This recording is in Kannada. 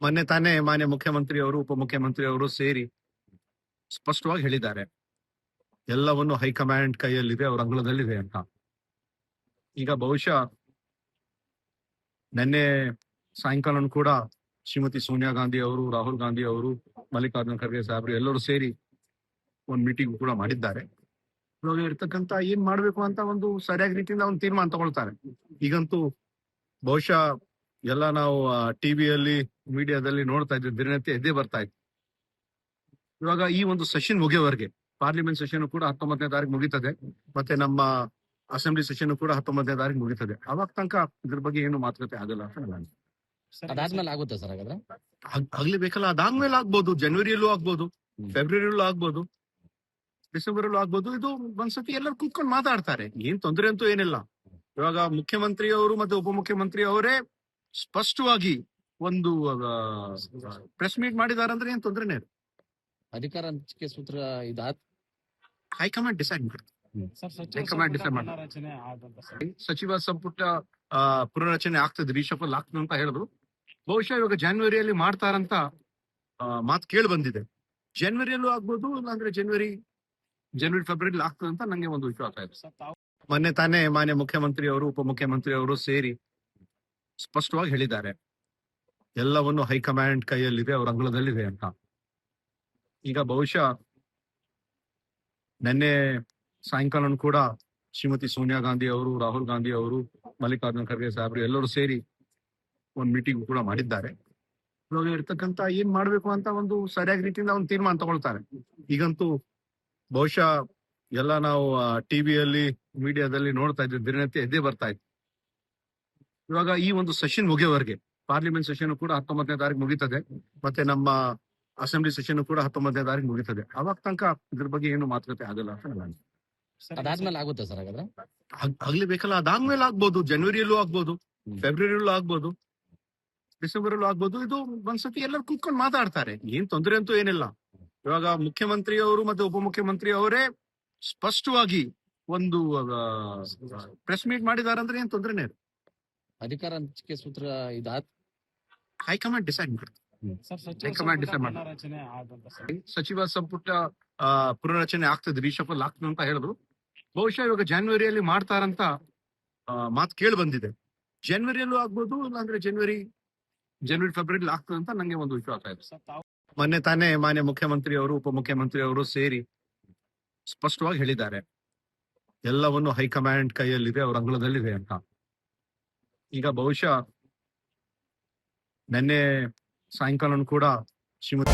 ಮೊನ್ನೆ ತಾನೇ ಮಾನ್ಯ ಮುಖ್ಯಮಂತ್ರಿಯವರು ಉಪಮುಖ್ಯಮಂತ್ರಿಯವರು ಸೇರಿ ಸ್ಪಷ್ಟವಾಗಿ ಹೇಳಿದ್ದಾರೆ, ಎಲ್ಲವನ್ನು ಹೈಕಮಾಂಡ್ ಕೈಯಲ್ಲಿದೆ, ಅವರ ಅಂಗಳದಲ್ಲಿದೆ ಅಂತ. ಈಗ ಬಹುಶಃ ನಿನ್ನೆ ಸಾಯಂಕಾಲ ಕೂಡ ಶ್ರೀಮತಿ ಸೋನಿಯಾ ಗಾಂಧಿ ಅವರು, ರಾಹುಲ್ ಗಾಂಧಿ ಅವರು, ಮಲ್ಲಿಕಾರ್ಜುನ ಖರ್ಗೆ ಸಾಹೇಬರು ಎಲ್ಲರೂ ಸೇರಿ ಒಂದು ಮೀಟಿಂಗ್ ಕೂಡ ಮಾಡಿದ್ದಾರೆ. ಇವಾಗ ಇರ್ತಕ್ಕಂತ ಏನ್ ಮಾಡ್ಬೇಕು ಅಂತ ಒಂದು ಸರಿಯಾದ ರೀತಿಯಿಂದ ಒಂದು ತೀರ್ಮಾನ ತಗೊಳ್ತಾರೆ. ಈಗಂತೂ ಬಹುಶಃ ಎಲ್ಲ ನಾವು ಟಿವಿಯಲ್ಲಿ ಮೀಡಿಯಾದಲ್ಲಿ ನೋಡ್ತಾ ಇದ್ವಿ, ದಿನನಿತ್ಯ ಎದ್ದೇ ಬರ್ತಾ ಇತ್ತು. ಇವಾಗ ಈ ಒಂದು ಸೆಷನ್ ಮುಗಿಯವರೆಗೆ ಪಾರ್ಲಿಮೆಂಟ್ ಸೆಷನ್ ಕೂಡ 19ನೇ ತಾರೀಕು ಮುಗಿತದೆ, ಮತ್ತೆ ನಮ್ಮ ಅಸೆಂಬ್ಲಿ ಸೆಷನ್ ಕೂಡ 19ನೇ ತಾರೀಕು ಮುಗಿತದೆ. ಅವಾಗ ತನಕ ಇದ್ರ ಬಗ್ಗೆ ಏನು ಮಾತುಕತೆ ಆಗಲ್ಲ ಅಂತ ನಾನು ಅದಾದ್ಮೇಲೆ ಆಗುತ್ತೆ ಸರ್ ಹಾಗಾದ್ರೆ ಆಗ್ಲೇಬೇಕಲ್ಲ. ಅದಾದ್ಮೇಲೆ ಆಗ್ಬೋದು, ಜನವರಿಯಲ್ಲೂ ಆಗ್ಬೋದು, ಫೆಬ್ರವರಿಯಲ್ಲೂ ಆಗ್ಬೋದು, ಡಿಸೆಂಬರ್ ಅಲ್ಲೂ ಆಗ್ಬೋದು. ಇದು ಒಂದ್ಸತಿ ಎಲ್ಲರೂ ಕೂತ್ಕೊಂಡು ಮಾತಾಡ್ತಾರೆ, ಏನ್ ತೊಂದರೆ ಅಂತೂ ಏನಿಲ್ಲ. ಇವಾಗ ಮುಖ್ಯಮಂತ್ರಿಯವರು ಮತ್ತೆ ಉಪಮುಖ್ಯಮಂತ್ರಿ ಅವರೇ ಸ್ಪಷ್ಟವಾಗಿ ಒಂದು ಪ್ರೆಸ್ ಮೀಟ್ ಮಾಡಿದಾರೆ ಅಂದ್ರೆ ಏನ್ ತೊಂದರೆನೇ ಇಲ್ಲ. ಅಧಿಕಾರ ಹಂಚಿಕೆ ಸೂತ್ರ ಇದಾದ ಹೈಕಮಾಂಡ್ ಡಿಸೈಡ್ ಮಾಡ್ತಾರೆ. ಹೈಕಮಾಂಡ್ ಡಿಸೈಡ್ ಮಾಡ್ತಾರೆ. ಸಚಿವ ಸಂಪುಟ ಪುನರಚನೆ ಆಗ್ತದೆ, ರೀಶಫಲ್ ಆಗ್ತದೆ ಅಂತ ಹೇಳಿದ್ರು. ಬಹುಶಃ ಇವಾಗ ಜಾನ್ವರಿಯಲ್ಲಿ ಮಾಡ್ತಾರಂತ ಮಾತು ಕೇಳಿ ಬಂದಿದೆ. ಜನವರಿಯಲ್ಲೂ ಆಗ್ಬೋದು, ಇಲ್ಲಾಂದ್ರೆ ಜನವರಿ ಫೆಬ್ರವರಿ ಆಗ್ತದೆ ಅಂತ ನಂಗೆ ಒಂದು ವಿಶ್ವಾಸ ಇದೆ. ಮೊನ್ನೆ ತಾನೇ ಮಾನ್ಯ ಮುಖ್ಯಮಂತ್ರಿಯವರು ಉಪಮುಖ್ಯಮಂತ್ರಿಯವರು ಸೇರಿ ಸ್ಪಷ್ಟವಾಗಿ ಹೇಳಿದ್ದಾರೆ, ಎಲ್ಲವನ್ನು ಹೈಕಮಾಂಡ್ ಕೈಯಲ್ಲಿದೆ, ಅವರ ಅಂಗಳದಲ್ಲಿದೆ ಅಂತ. ಈಗ ಬಹುಶಃ ನಿನ್ನೆ ಸಾಯಂಕಾಲ ಕೂಡ ಶ್ರೀಮತಿ ಸೋನಿಯಾ ಗಾಂಧಿ ಅವರು, ರಾಹುಲ್ ಗಾಂಧಿ ಅವರು, ಮಲ್ಲಿಕಾರ್ಜುನ ಖರ್ಗೆ ಸಾಹೇಬರು ಎಲ್ಲರೂ ಸೇರಿ ಒಂದು ಮೀಟಿಂಗ್ ಕೂಡ ಮಾಡಿದ್ದಾರೆ. ಇವಾಗ ಇರ್ತಕ್ಕಂತ ಏನ್ ಮಾಡ್ಬೇಕು ಅಂತ ಒಂದು ಸರಿಯಾದ ರೀತಿಯಿಂದ ಒಂದು ತೀರ್ಮಾನ ತಗೊಳ್ತಾರೆ. ಈಗಂತೂ ಬಹುಶಃ ಎಲ್ಲ ನಾವು ಟಿವಿಯಲ್ಲಿ ಮೀಡಿಯಾದಲ್ಲಿ ನೋಡ್ತಾ ಇದ್ವಿ, ದಿನನಿತ್ಯ ಎದ್ದೇ ಬರ್ತಾ ಇತ್ತು. ಇವಾಗ ಈ ಒಂದು ಸೆಷನ್ ಮುಗಿಯವರೆಗೆ ಪಾರ್ಲಿಮೆಂಟ್ ಸೆಷನ್ ಕೂಡ 19ನೇ ತಾರೀಕು ಮುಗಿತದೆ, ಮತ್ತೆ ನಮ್ಮ ಅಸೆಂಬ್ಲಿ ಸೆಷನ್ ಕೂಡ 19ನೇ ತಾರೀಕು ಮುಗಿತದೆ. ಅವಾಗ ತನಕ ಇದ್ರ ಬಗ್ಗೆ ಏನು ಮಾತುಕತೆ ಆಗಲ್ಲ ಅಂತ ನಾನು ಅದಾದ್ಮೇಲೆ ಆಗುತ್ತೆ ಸರ್ ಹಾಗಾದ್ರೆ ಆಗ್ಲೇಬೇಕಲ್ಲ. ಅದಾದ್ಮೇಲೆ ಆಗ್ಬೋದು, ಜನವರಿಯಲ್ಲೂ ಆಗ್ಬೋದು, ಫೆಬ್ರವರಿಯಲ್ಲೂ ಆಗ್ಬೋದು, ಡಿಸೆಂಬರ್ ಅಲ್ಲೂ ಆಗ್ಬೋದು. ಇದು ಒಂದ್ಸತಿ ಎಲ್ಲರೂ ಕೂತ್ಕೊಂಡು ಮಾತಾಡ್ತಾರೆ, ಏನ್ ತೊಂದರೆ ಅಂತೂ ಏನಿಲ್ಲ. ಇವಾಗ ಮುಖ್ಯಮಂತ್ರಿಯವರು ಮತ್ತೆ ಉಪಮುಖ್ಯಮಂತ್ರಿ ಅವರೇ ಸ್ಪಷ್ಟವಾಗಿ ಒಂದು ಪ್ರೆಸ್ ಮೀಟ್ ಮಾಡಿದಾರೆ ಅಂದ್ರೆ ಏನ್ ತೊಂದರೆನೇ ಇಲ್ಲ. ಅಧಿಕಾರ ಹಂಚಿಕೆ ಸೂತ್ರ ಇದಾದ ಹೈಕಮಾಂಡ್ ಡಿಸೈಡ್ ಮಾಡ್ತಾರೆ. ಹೈಕಮಾಂಡ್ ಡಿಸೈಡ್ ಮಾಡ್ತಾರೆ. ಸಚಿವ ಸಂಪುಟ ಪುನರಚನೆ ಆಗ್ತದೆ, ರೀಶಫಲ್ ಆಗ್ತದೆ ಅಂತ ಹೇಳಿದ್ರು. ಬಹುಶಃ ಇವಾಗ ಜಾನ್ವರಿಯಲ್ಲಿ ಮಾಡ್ತಾರಂತ ಮಾತು ಕೇಳಿ ಬಂದಿದೆ. ಜನವರಿಯಲ್ಲೂ ಆಗ್ಬೋದು, ಇಲ್ಲಾಂದ್ರೆ ಜನವರಿ ಫೆಬ್ರವರಿ ಆಗ್ತದೆ ಅಂತ ನಂಗೆ ಒಂದು ವಿಶ್ವಾಸ ಇದೆ. ಮೊನ್ನೆ ತಾನೇ ಮಾನ್ಯ ಮುಖ್ಯಮಂತ್ರಿಯವರು ಉಪಮುಖ್ಯಮಂತ್ರಿಯವರು ಸೇರಿ ಸ್ಪಷ್ಟವಾಗಿ ಹೇಳಿದ್ದಾರೆ, ಎಲ್ಲವನ್ನು ಹೈಕಮಾಂಡ್ ಕೈಯಲ್ಲಿದೆ, ಅವರ ಅಂಗಳದಲ್ಲಿದೆ ಅಂತ. ಈಗ ಬಹುಶಃ ನಿನ್ನೆ ಸಾಯಂಕಾಲ ಕೂಡ ಶ್ರೀಮತಿ